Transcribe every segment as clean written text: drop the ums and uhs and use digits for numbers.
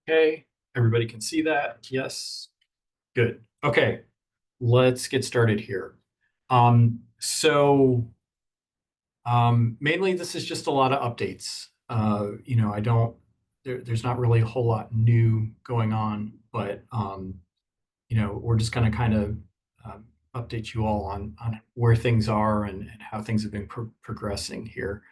Okay, everybody can see that. Yes, good. Okay, let's get started here. Mainly this is just a lot of updates. I don't, there's not really a whole lot new going on, but, we're just going to kind of update you all on where things are and how things have been progressing here.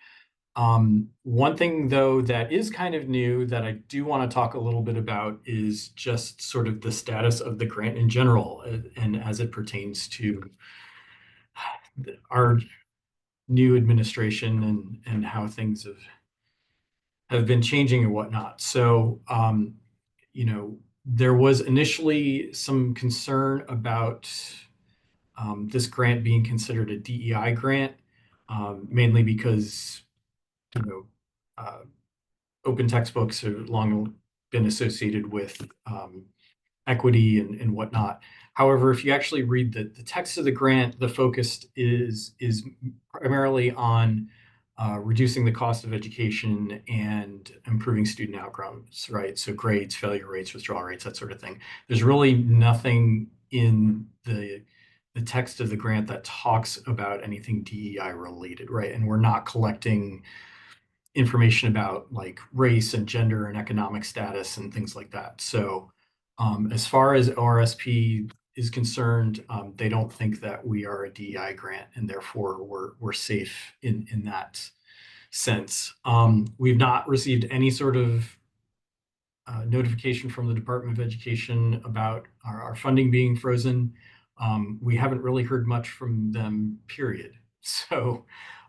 One thing, though, that is kind of new that I do want to talk a little bit about is just sort of the status of the grant in general, and as it pertains to our new administration and how things have been changing and whatnot. So, there was initially some concern about this grant being considered a DEI grant, mainly because, you know, uh, open textbooks have long been associated with equity and whatnot. However, if you actually read the text of the grant, the focus is primarily on reducing the cost of education and improving student outcomes, right? So grades, failure rates, withdrawal rates, that sort of thing. There's really nothing in the text of the grant that talks about anything DEI related, right? And we're not collecting information about like race and gender and economic status and things like that. So as far as ORSP is concerned, they don't think that we are a DEI grant, and therefore we're safe in that sense. We've not received any sort of notification from the Department of Education about our funding being frozen. We haven't really heard much from them, period. So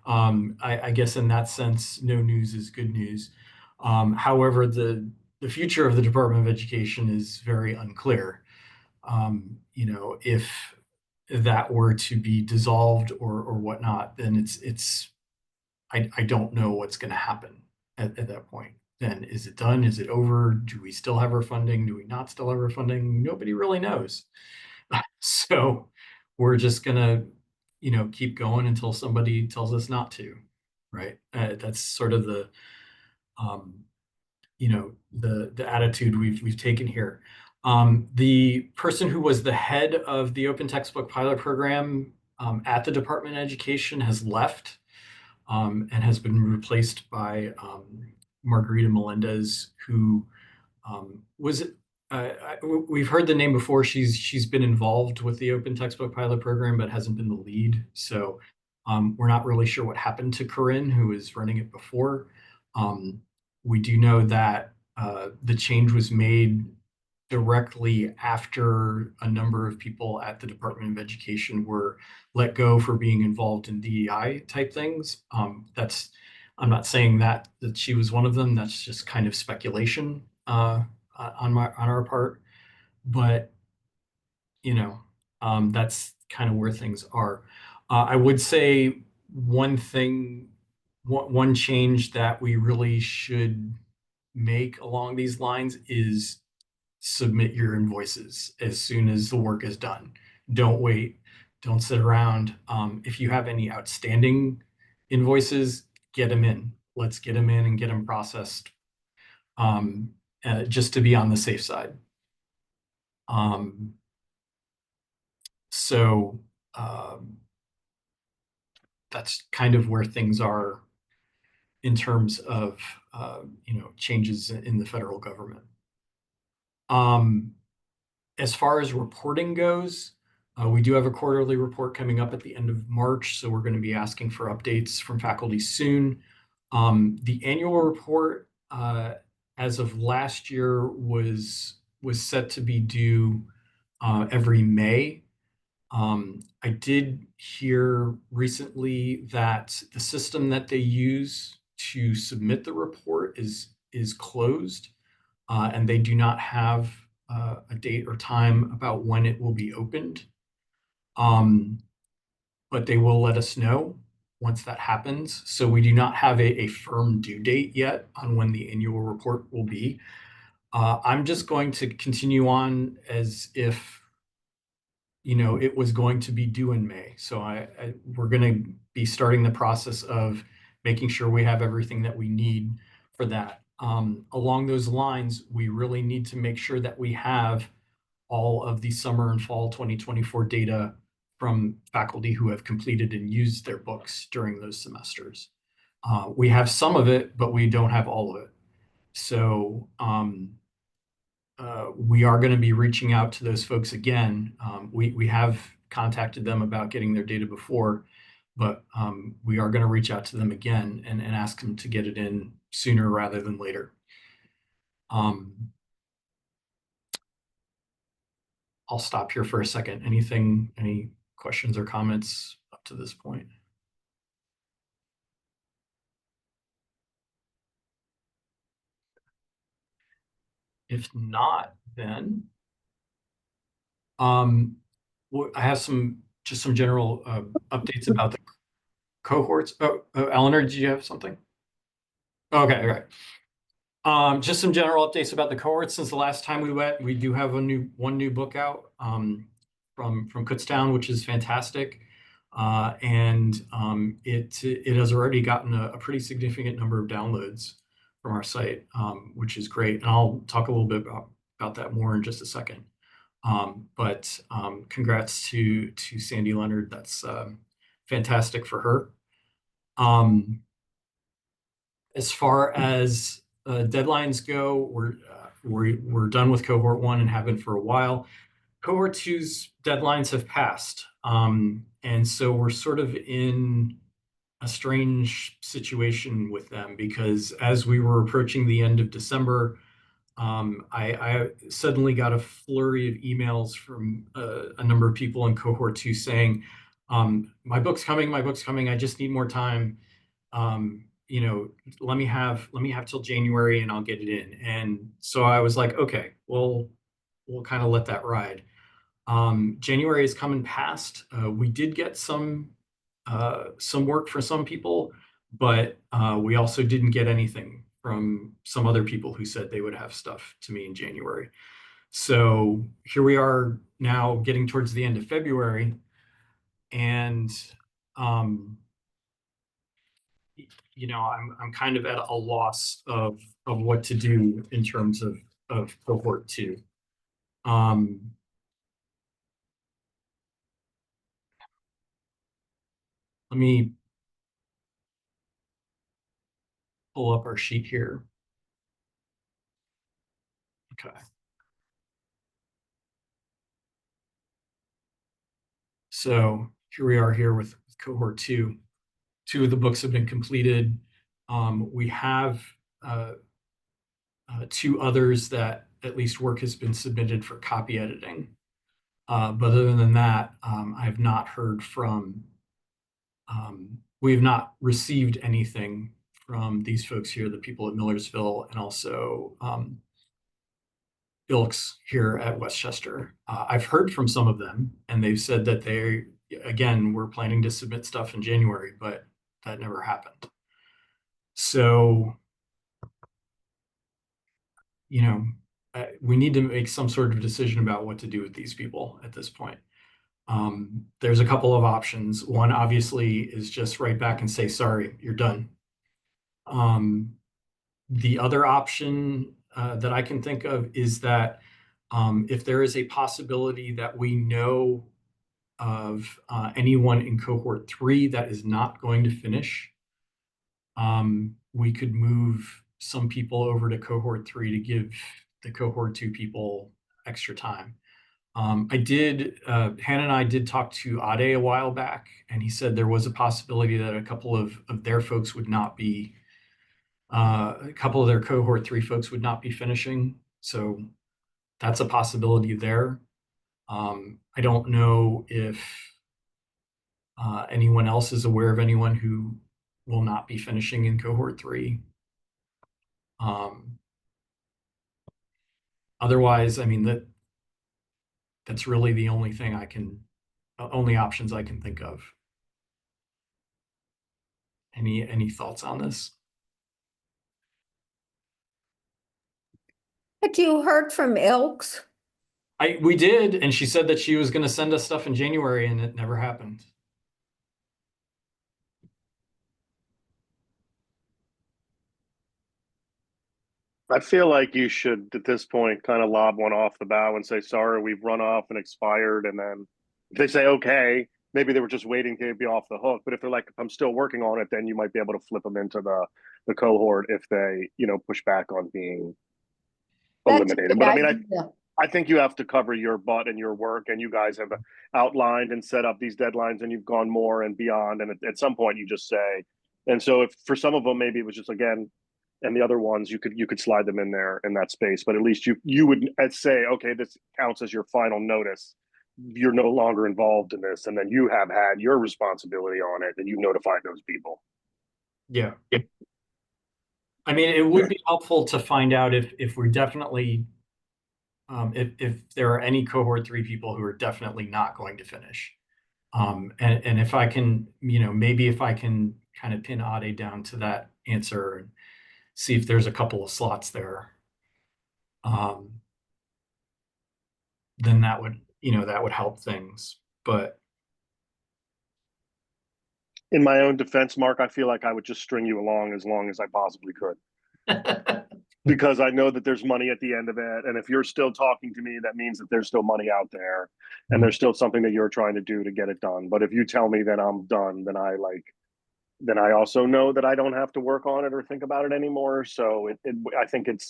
I guess in that sense, no news is good news. However, the future of the Department of Education is very unclear. If that were to be dissolved or whatnot, then I don't know what's going to happen at that point. Then is it done? Is it over? Do we still have our funding? Do we not still have our funding? Nobody really knows. So we're just gonna, keep going until somebody tells us not to, right? That's sort of um, the attitude we've taken here. The person who was the head of the open textbook pilot program at the Department of Education has left and has been replaced by Margarita Melendez, who was we've heard the name before. She's been involved with the open textbook pilot program, but hasn't been the lead. So we're not really sure what happened to Corinne, who was running it before. We do know that the change was made directly after a number of people at the Department of Education were let go for being involved in DEI type things. I'm not saying that she was one of them. That's just kind of speculation on our part. But that's kind of where things are. I would say one thing, one change that we really should make along these lines is submit your invoices as soon as the work is done. Don't wait. Don't sit around. If you have any outstanding invoices, get them in. Let's get them in and get them processed, just to be on the safe side. So that's kind of where things are in terms of changes in the federal government. As far as reporting goes, we do have a quarterly report coming up at the end of March, so we're going to be asking for updates from faculty soon. The annual report, as of last year, was set to be due every May. I did hear recently that the system that they use to submit the report is closed, and they do not have a date or time about when it will be opened. But they will let us know once that happens. So we do not have a firm due date yet on when the annual report will be. I'm just going to continue on as if it was going to be due in May. So we're going to be starting the process of making sure we have everything that we need for that. Along those lines, we really need to make sure that we have all of the summer and fall 2024 data from faculty who have completed and used their books during those semesters. We have some of it, but we don't have all of it. So we are going to be reaching out to those folks again. We have contacted them about getting their data before, but we are going to reach out to them again and ask them to get it in sooner rather than later. I'll stop here for a second. Any questions or comments up to this point? If not, then I have just some general updates about the cohorts. Eleanor, did you have something? Okay, all right. Just some general updates about the cohorts since the last time we went. We do have one new book out from Kutztown, which is fantastic. And it has already gotten a pretty significant number of downloads from our site, which is great. And I'll talk a little bit about that more in just a second. But congrats to Sandy Leonard. That's fantastic for her. As far as deadlines go, we're done with cohort 1 and have been for a while. Cohort 2's deadlines have passed. And so we're sort of in a strange situation with them because as we were approaching the end of December, I suddenly got a flurry of emails from a number of people in cohort 2 saying, my book's coming, I just need more time. Let me have till January and I'll get it in. And so I was like, okay, we'll kind of let that ride. January is coming past. We did get some work for some people, but we also didn't get anything from some other people who said they would have stuff to me in January. So here we are now getting towards the end of February, and I'm kind of at a loss of what to do in terms of cohort 2. Let me pull up our sheet here. Okay. So here we are here with cohort 2. 2 of the books have been completed. We have 2 others that at least work has been submitted for copy editing. But other than that, I have not heard from, we have not received anything from these folks here, the people at Millersville and also Ilks here at Westchester. I've heard from some of them and they've said that they, again, were planning to submit stuff in January, but that never happened. So, we need to make some sort of decision about what to do with these people at this point. There's a couple of options. One, obviously, is just write back and say, sorry, you're done. The other option that I can think of is that if there is a possibility that we know of anyone in cohort 3 that is not going to finish, we could move some people over to cohort 3 to give the cohort 2 people extra time. Hannah and I did talk to Ade a while back, and he said there was a possibility that a couple of their folks would not be, a couple of their cohort 3 folks would not be finishing. So that's a possibility there. I don't know if anyone else is aware of anyone who will not be finishing in cohort 3. Otherwise, I mean, that's really the only thing only options I can think of. Any thoughts on this? Had you heard from Ilks? We did, and she said that she was going to send us stuff in January, and it never happened. I feel like you should, at this point, kind of lob one off the bow and say, sorry, we've run off and expired. And then if they say, okay, maybe they were just waiting to be off the hook. But if they're like, I'm still working on it, then you might be able to flip them into the cohort if they, push back on being That's a eliminated. good But I mean, idea. I think you have to cover your butt and your work, and you guys have outlined and set up these deadlines, and you've gone more and beyond. And at some point, you just say, and so if for some of them maybe it was just again, and the other ones you could slide them in there in that space, but at least you would say, okay, this counts as your final notice. You're no longer involved in this, and then you have had your responsibility on it, and you notified those people. Yeah. I mean, it would be helpful to find out if we're definitely if there are any cohort 3 people who are definitely not going to finish. And if I can, maybe if I can kind of pin Ade down to that answer and see if there's a couple of slots there, then that would help things. But In my own defense, Mark, I feel like I would just string you along as I possibly could. Because I know that there's money at the end of it. And if you're still talking to me, that means that there's still money out there and there's still something that you're trying to do to get it done. But if you tell me that I'm done, then I also know that I don't have to work on it or think about it anymore. So I think it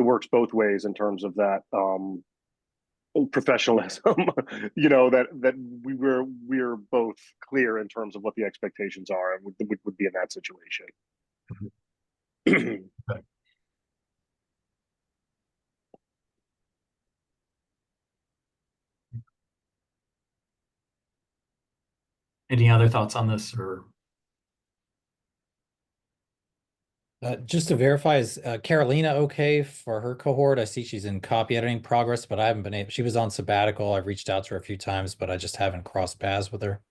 works both ways in terms of that professionalism, that we're both clear in terms of what the expectations are and would be in that situation. Any other thoughts on this or? Just to verify, is Carolina okay for her cohort? I see she's in copy editing progress, but I haven't been able, she was on sabbatical. I've reached out to her a few times, but I just haven't crossed paths with her.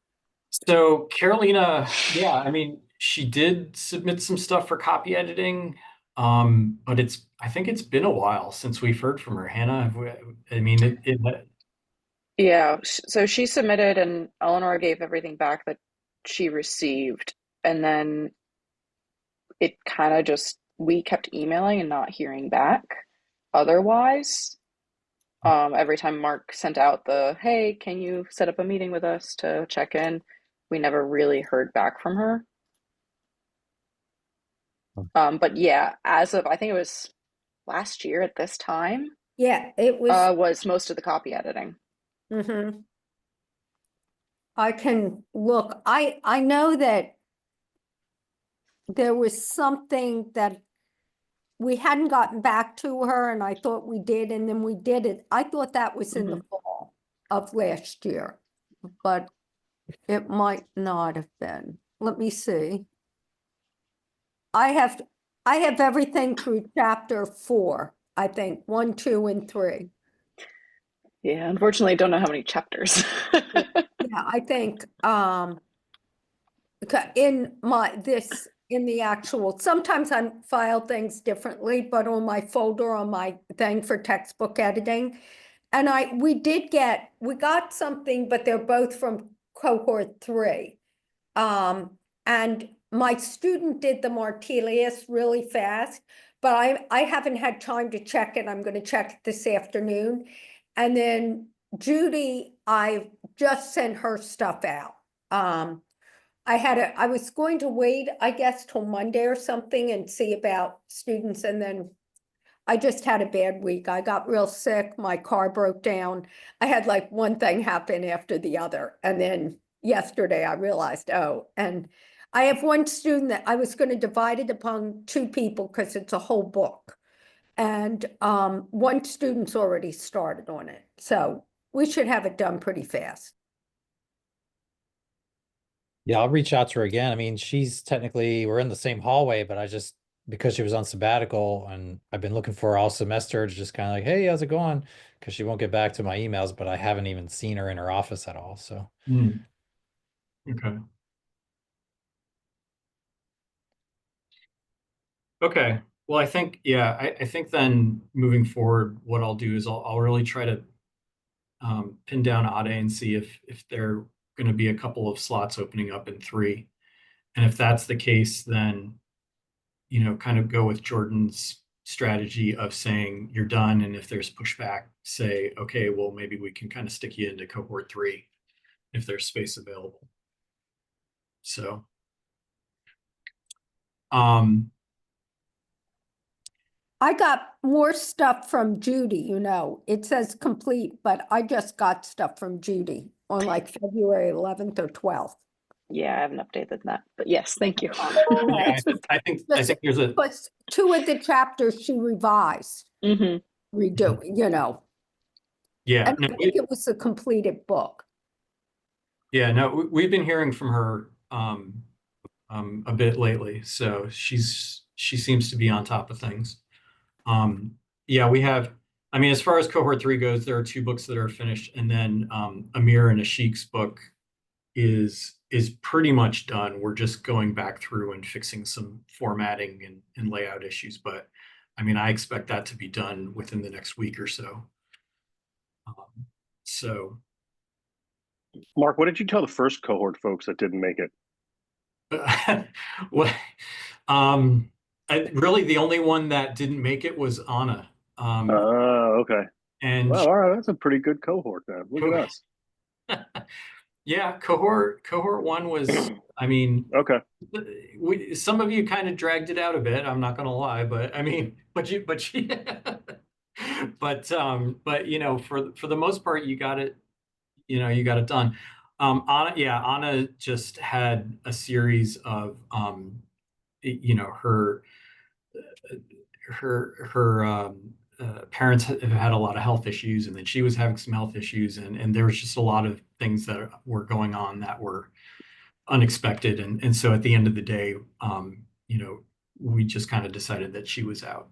So Carolina, yeah, I mean, she did submit some stuff for copy editing, but I think it's been a while since we've heard from her. Hannah, I mean, Yeah, so she submitted and Eleanor gave everything back that she received. And then it kind of just, we kept emailing and not hearing back otherwise. Every time Mark sent out the, hey, can you set up a meeting with us to check in? We never really heard back from her. But yeah, as of, I think it was last year at this time, Yeah, it was. most of the copy editing. Mm-hmm. I can look. I know that there was something that we hadn't gotten back to her, and I thought we did, and then we did it. I thought that was in the fall of last year, but it might not have been. Let me see. I have everything through chapter 4, I think, 1, 2, and 3. Yeah, unfortunately, I don't know how many chapters. Yeah, I think in the actual, sometimes I file things differently, but on my folder on my thing for textbook editing. And we got something, but they're both from cohort 3. And my student did the Martelius really fast, but I haven't had time to check it. I'm going to check it this afternoon. And then Judy, I just sent her stuff out. I was going to wait, I guess, till Monday or something and see about students, and then I just had a bad week. I got real sick, my car broke down. I had like one thing happen after the other. And then yesterday I realized, and I have one student that I was going to divide it upon 2 people because it's a whole book. And one student's already started on it. So we should have it done pretty fast. Yeah, I'll reach out to her again. I mean, we're in the same hallway, but because she was on sabbatical and I've been looking for her all semester to just kind of like, hey, how's it going? Because she won't get back to my emails, but I haven't even seen her in her office at all. So, okay. Okay. Well, I think, yeah, I think then moving forward, what I'll do is I'll really try to pin down Ade and see if there are going to be a couple of slots opening up in 3. And if that's the case, then, kind of go with Jordan's strategy of saying you're done, and if there's pushback, say, okay, well, maybe we can kind of stick you into cohort 3 if there's space available. So, I got more stuff from Judy, it says complete, but I just got stuff from Judy on like February 11th or 12th. Yeah, I haven't updated that, but yes, thank you. yeah, I think there's a But 2 of the chapters she revised, Hmm. redo, yeah. And No, I think it was a completed book. yeah, no, we've been hearing from her a bit lately, so she seems to be on top of things. Yeah, we have. I mean, as far as cohort 3 goes, there are 2 books that are finished, and then Amir and Ashik's book is pretty much done. We're just going back through and fixing some formatting and layout issues, but I mean, I expect that to be done within the next week or so. So, Mark, what did you tell the first cohort folks that didn't make it? well, really the only one that didn't make it was Anna. Oh, okay. And Well, all right, that's a pretty good cohort then. Look at us. yeah, cohort 1 was, I mean, Okay. some of you kind of dragged it out a bit, I'm not gonna lie, but I mean, but for the most part, you got it, you got it done. Anna just had a series of her parents have had a lot of health issues, and then she was having some health issues, and there was just a lot of things that were going on that were unexpected, and so at the end of the day, we just kind of decided that she was out.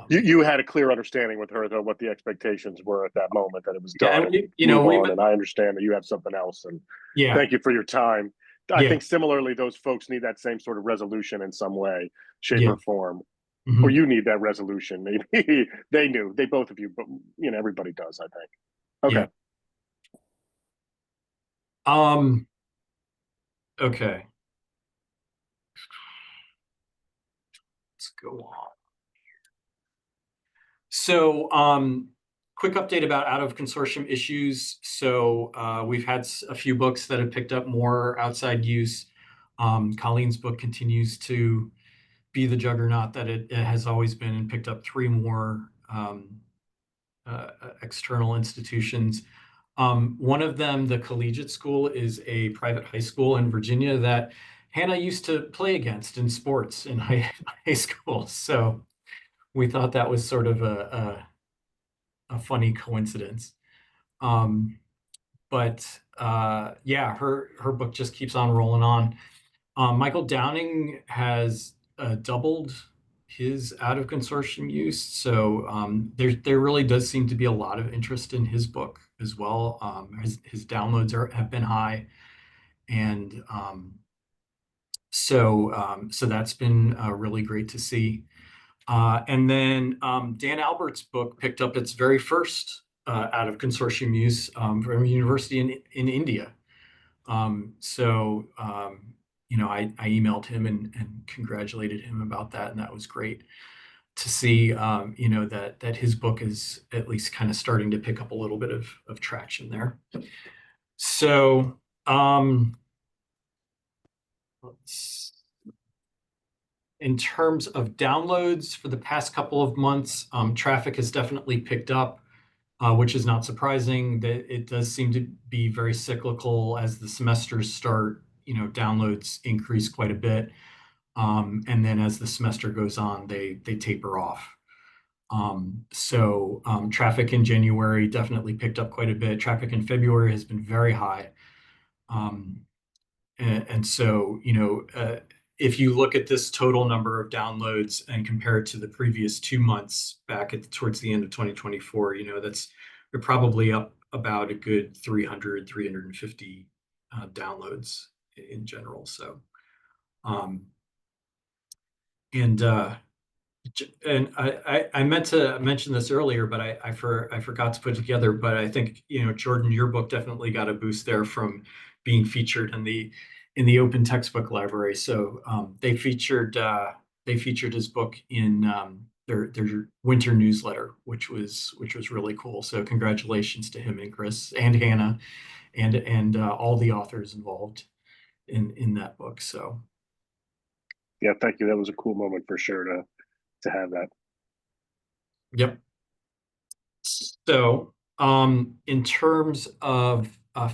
You had a clear understanding with her though what the expectations were at that moment, that it was done. And I understand that you have something else, and yeah, thank you for your time. I Yeah. think similarly, those folks need that same sort of resolution in some way, shape, Yeah. or form. Mhm. Or you need that resolution. Maybe they knew, they both of you, but everybody does, I think. Okay. Okay. Let's go on. So, quick update about out of consortium issues. So, we've had a few books that have picked up more outside use. Colleen's book continues to be the juggernaut that it has always been, and picked up 3 more external institutions. One of them, the Collegiate School, is a private high school in Virginia that Hannah used to play against in sports in high school. So we thought that was sort of a funny coincidence. But yeah, her book just keeps on rolling on. Michael Downing has doubled his out of consortium use, so there really does seem to be a lot of interest in his book as well. His downloads have been high, and so that's been really great to see. And then Dan Albert's book picked up its very first out of consortium use from a university in India. I emailed him and congratulated him about that, and that was great to see. That his book is at least kind of starting to pick up a little bit of traction there. So, in terms of downloads for the past couple of months, traffic has definitely picked up, which is not surprising. That it does seem to be very cyclical. As the semesters start, downloads increase quite a bit, and then as the semester goes on, they taper off. Traffic in January definitely picked up quite a bit. Traffic in February has been very high. If you look at this total number of downloads and compare it to the previous 2 months back towards the end of 2024, we're probably up about a good 300, 350 downloads in general. So, I meant to mention this earlier, but I forgot to put together. But I think, Jordan, your book definitely got a boost there from being featured in the open textbook library. So they featured they featured his book in their winter newsletter, which was really cool. So congratulations to him and Chris and Hannah and all the authors involved in that book. So Yeah, thank you. That was a cool moment for sure to have that. yep. So in terms of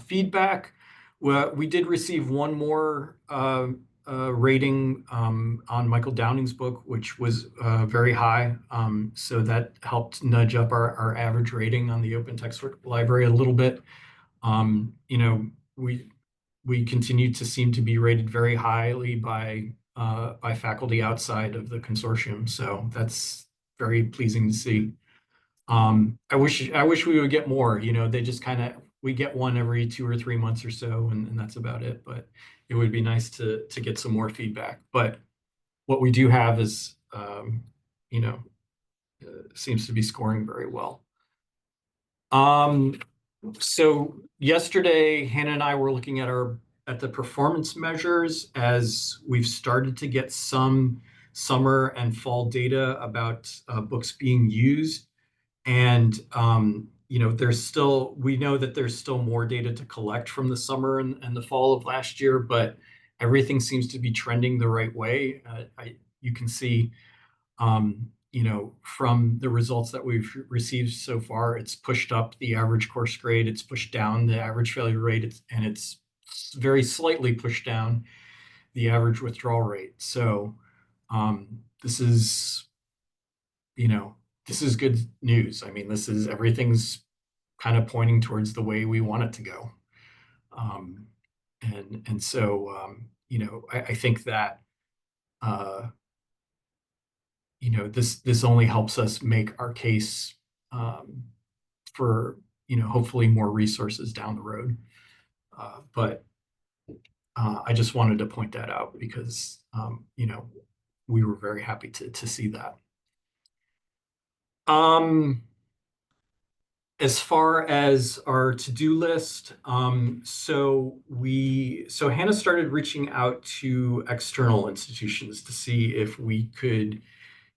feedback, well, we did receive one more rating on Michael Downing's book, which was very high. So that helped nudge up our average rating on the Open Textbook Library a little bit. You know, we continue to seem to be rated very highly by faculty outside of the consortium. So that's very pleasing to see. I wish we would get more, you know, they just we get one every 2 or 3 months or so, and that's about it. But it would be nice to get some more feedback. But what we do have is, you know, seems to be scoring very well. So yesterday, Hannah and I were looking at the performance measures as we've started to get some summer and fall data about books being used. And you know, we know that there's still more data to collect from the summer and the fall of last year, but everything seems to be trending the right way. You can see, you know, from the results that we've received so far, it's pushed up the average course grade, it's pushed down the average failure rate, and it's very slightly pushed down the average withdrawal rate. So this is, you know, this is good news. I mean, everything's kind of pointing towards the way we want it to go. And so, you know, I think that, you know, this only helps us make our case for, you know, hopefully more resources down the road. But I just wanted to point that out because, you know, we were very happy to see that. As far as our to-do list, so Hannah started reaching out to external institutions to see if we could,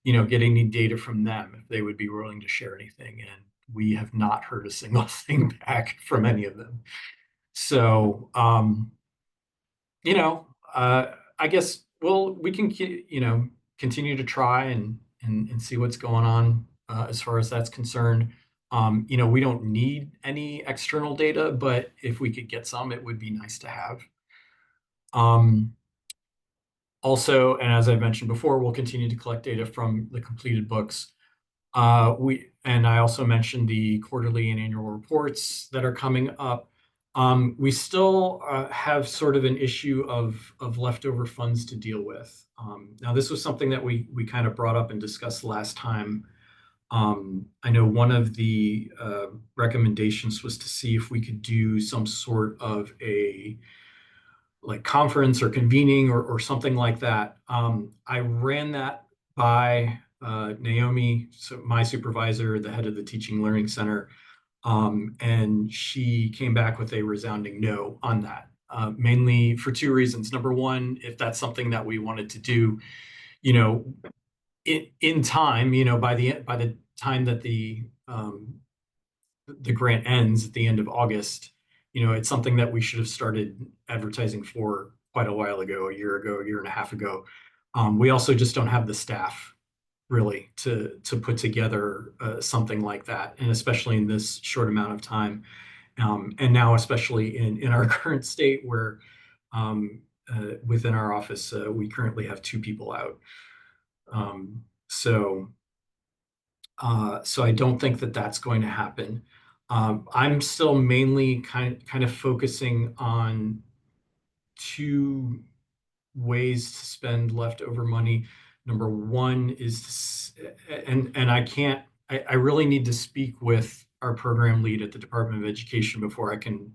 you know, get any data from them, if they would be willing to share anything. And we have not heard a single thing back from any of them. So, you know, I guess, well, we can, you know, continue to try and see what's going on as far as that's concerned. You know, we don't need any external data, but if we could get some, it would be nice to have. Also, and as I mentioned before, we'll continue to collect data from the completed books. And I also mentioned the quarterly and annual reports that are coming up. We still have sort of an issue of leftover funds to deal with. Now, this was something that we kind of brought up and discussed last time. I know one of the recommendations was to see if we could do some sort of a conference or convening or something like that. I ran that by Naomi, so my supervisor, the head of the Teaching Learning Center, and she came back with a resounding no on that, mainly for 2 reasons. Number one, if that's something that we wanted to do, you know, in time, you know, by the time that the grant ends at the end of August, you know, it's something that we should have started advertising for quite a while ago, a year and a half ago. We also just don't have the staff really to put together something like that, and especially in this short amount of time. And now, especially in our current state where within our office, we currently have 2 people out. So I don't think that that's going to happen. I'm still mainly kind of focusing on 2 ways to spend leftover money. Number one is, and I really need to speak with our program lead at the Department of Education before I can,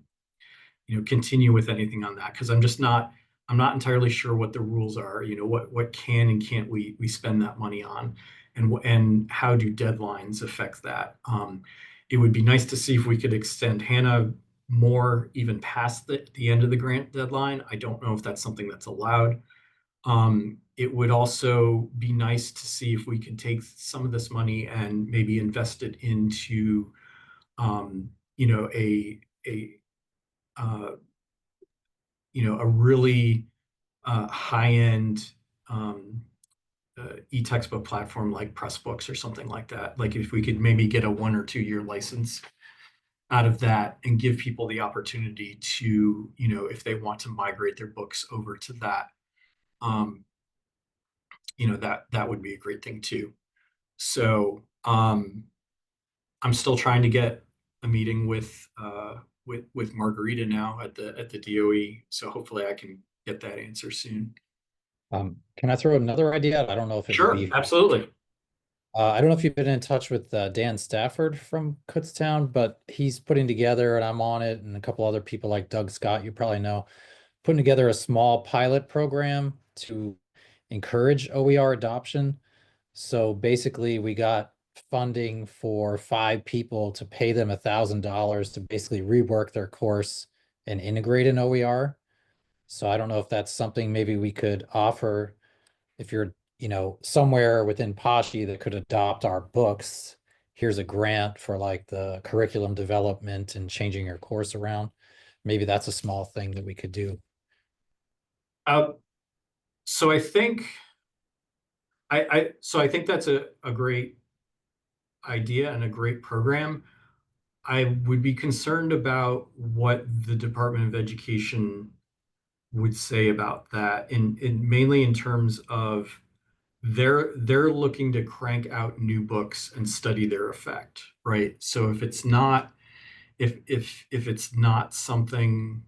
you know, continue with anything on that, because I'm not entirely sure what the rules are. You know, what can and can't we spend that money on, and how do deadlines affect that? It would be nice to see if we could extend Hannah more even past the end of the grant deadline. I don't know if that's something that's allowed. it would also be nice to see if we could take some of this money and maybe invest it into, you know, uh, a really high-end e-textbook platform like Pressbooks or something like that. Like if we could maybe get a 1 or 2 year license out of that and give people the opportunity to, if they want to migrate their books over to that, that would be a great thing too. So I'm still trying to get a meeting with Margarita now at the DOE. So hopefully I can get that answer soon. Can I throw another idea out? I don't know if it would Sure, be. absolutely. I don't know if you've been in touch with Dan Stafford from Kutztown, but he's putting together, and I'm on it, and a couple other people like Doug Scott, you probably know, putting together a small pilot program to encourage OER adoption. So basically, we got funding for 5 people to pay them $1,000 to basically rework their course and integrate an OER. So I don't know if that's something maybe we could offer if you're, somewhere within Poshy that could adopt our books. Here's a grant for like the curriculum development and changing your course around. Maybe that's a small thing that we could do. So I think I think that's a great idea and a great program. I would be concerned about what the Department of Education would say about that, in mainly in terms of they're looking to crank out new books and study their effect, right? So if it's not if it's not something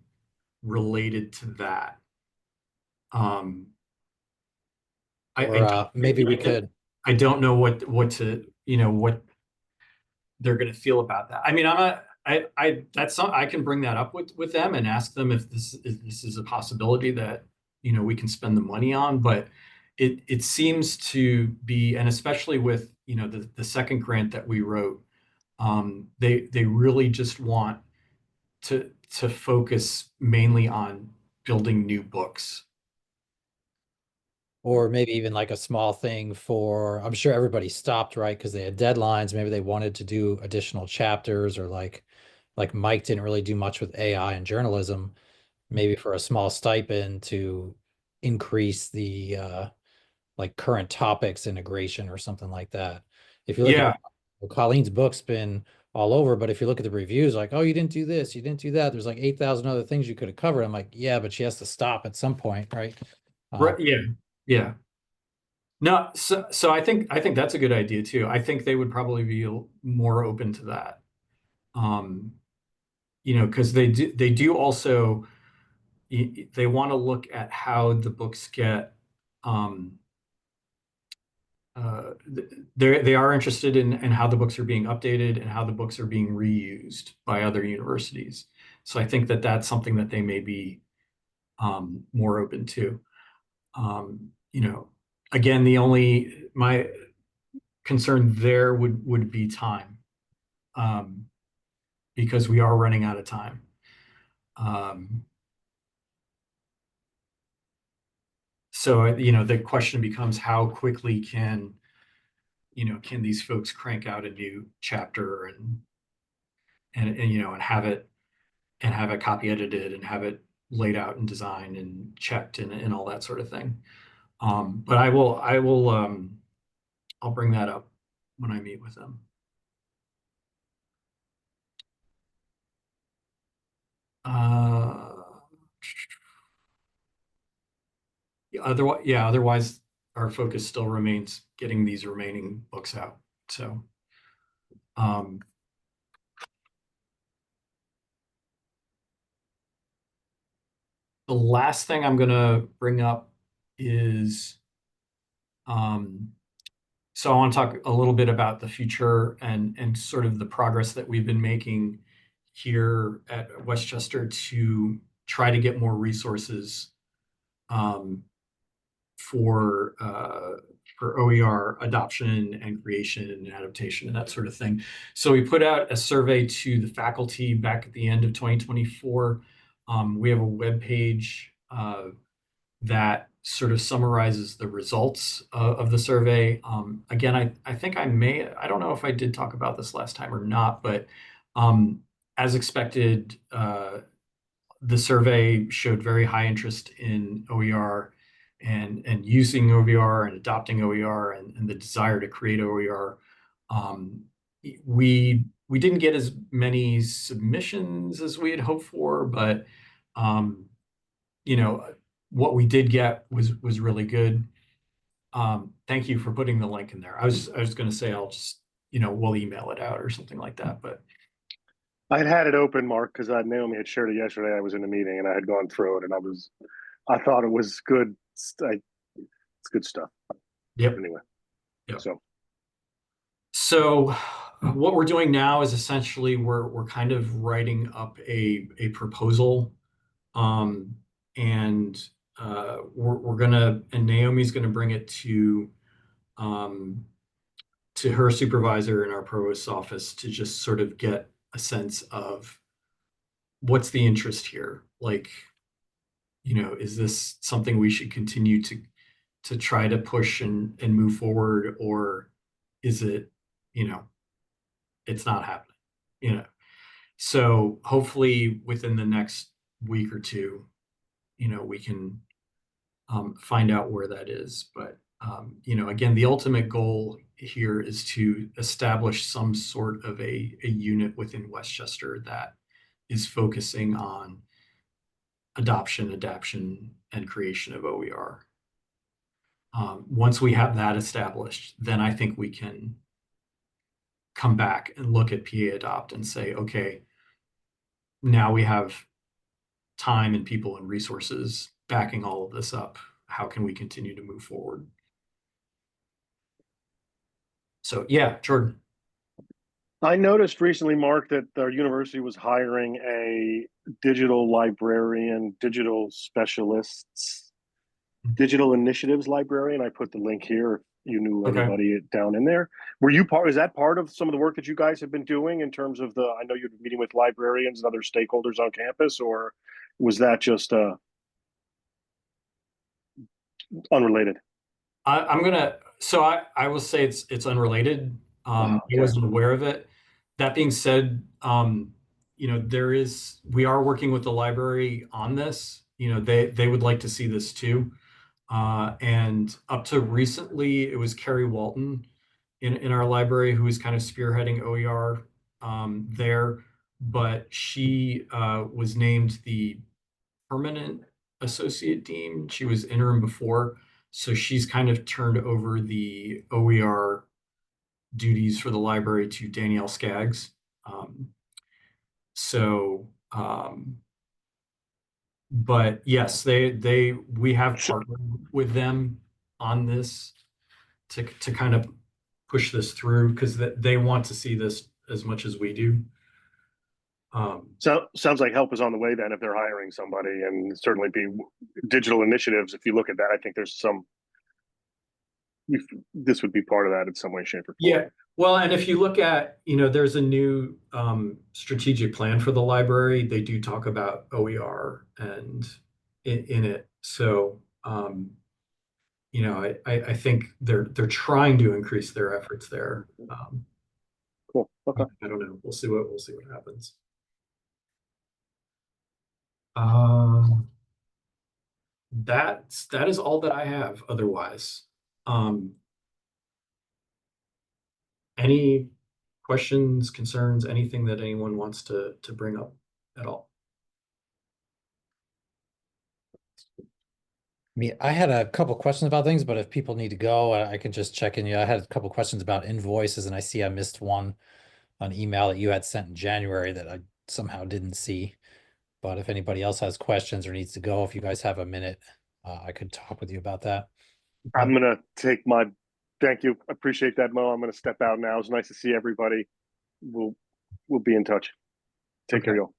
related to that, Maybe we could. I don't know what to, what they're going to feel about that. I mean, I can bring that up with them and ask them if this is a possibility that, we can spend the money on, but it seems to be, and especially with, the second grant that we wrote, they really just want to focus mainly on building new books. Or maybe even like a small thing for, I'm sure everybody stopped, right? Because they had deadlines. Maybe they wanted to do additional chapters, or like Mike didn't really do much with AI and journalism, maybe for a small stipend to increase the like current topics integration or something like that. If you look Yeah. at Colleen's book's been all over, but if you look at the reviews, like, oh, you didn't do this, you didn't do that, there's like 8,000 other things you could have covered. I'm like, yeah, but she has to stop at some point, right? Right. Yeah. Yeah. No, so I think that's a good idea too. I think they would probably be more open to that. Because they do also they want to look at how the books get they are interested in how the books are being updated and how the books are being reused by other universities. So I think that that's something that they may be more open to. Again, my concern there would be time, because we are running out of time. So, the question becomes how quickly can these folks crank out a new chapter and have it copy edited and have it laid out and designed and checked and all that sort of thing. But I'll bring that up when I meet with them. Otherwise our focus still remains getting these remaining books out. So, the last thing I'm going to bring up is, so I want to talk a little bit about the future and sort of the progress that we've been making here at Westchester to try to get more resources for OER adoption and creation and adaptation and that sort of thing. So we put out a survey to the faculty back at the end of 2024. We have a web page that sort of summarizes the results of the survey. Again, I think I don't know if I did talk about this last time or not, but as expected, the survey showed very high interest in OER and using OER and adopting OER and the desire to create OER. We didn't get as many submissions as we had hoped for, but you know, what we did get was really good. Thank you for putting the link in there. I was going to say I'll just, we'll email it out or something like that, but I'd had it open, Mark, because Naomi had shared it yesterday. I was in a meeting and I had gone through it, and I thought it was good. It's good stuff. yep. Anyway, Yep. So what we're doing now is essentially we're kind of writing up a proposal, and we're gonna, and Naomi's gonna bring it to her supervisor in our provost's office to just sort of get a sense of what's the interest here. Like, is this something we should continue to try to push and move forward, or is it, it's not happening, So hopefully within the next week or two, we can find out where that is. But, again, the ultimate goal here is to establish some sort of a unit within Westchester that is focusing on adoption, adaption, and creation of OER. Once we have that established, then I think we can come back and look at PA Adopt and say, okay, now we have time and people and resources backing all of this up. How can we continue to move forward? So yeah, Jordan. I noticed recently, Mark, that our university was hiring a digital librarian, digital specialists, digital initiatives librarian. I put the link here if you knew anybody down in there. Were you is that part of some of the work that you guys have been doing in terms of I know you're meeting with librarians and other stakeholders on campus, or was that just unrelated? I will say it's unrelated. I wasn't aware of it. That being said, we are working with the library on this. They would like to see this too. And up to recently, it was Carrie Walton in our library who was kind of spearheading OER there, but she was named the permanent associate dean. She was interim before, so she's kind of turned over the OER duties for the library to Danielle Skaggs. But yes, we have partnered with them on this to kind of push this through because they want to see this as much as we do. So sounds like help is on the way then if they're hiring somebody, and certainly be digital initiatives. If you look at that, I think there's this would be part of that in some way, shape, or form. Yeah. Well, and if you look at, there's a new strategic plan for the library. They do talk about OER and in it. So, I think they're trying to increase their efforts there. Cool. Okay. I don't know. We'll see what happens. That is all that I have otherwise. Any questions, concerns, anything that anyone wants to bring up at all? I had a couple questions about things, but if people need to go, I can just check in. I had a couple questions about invoices, and I see I missed one on email that you had sent in January that I somehow didn't see. But if anybody else has questions or needs to go, if you guys have a minute, I could talk with you about that. I'm going to take thank you. Appreciate that, Mo. I'm going to step out now. It's nice to see everybody. We'll be in touch. Take care, y'all.